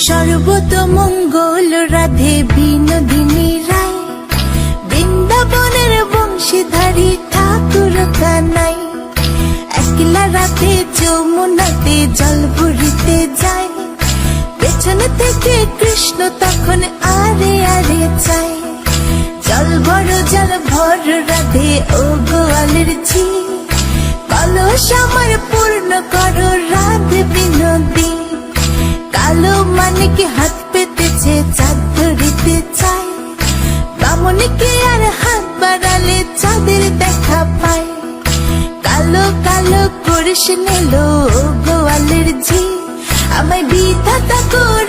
সর্বতমঙ্গল রাধে বিনোদিনী রায়, বৃন্দাবনের বংশীধারী ঠাকুর কানাই। একলা রাতে যমুনাতে জল ভরিতে যায়, পেছনে থেকে কৃষ্ণ তখন আরে আরে চায়। জল ভর রাধে ও গোয়ালের ঝি, কলস আমার পূর্ণ করো রাধে বিনোদী। কালো মানিকে হাত পেতেছে চাঁদ ধরিতে চায়, বামনিকে আর হাত বাড়ালে চাঁদের দেখা পায়। কালো কালো করিস নিল গোয়ালের ঝি, আমায় বিধাতা করে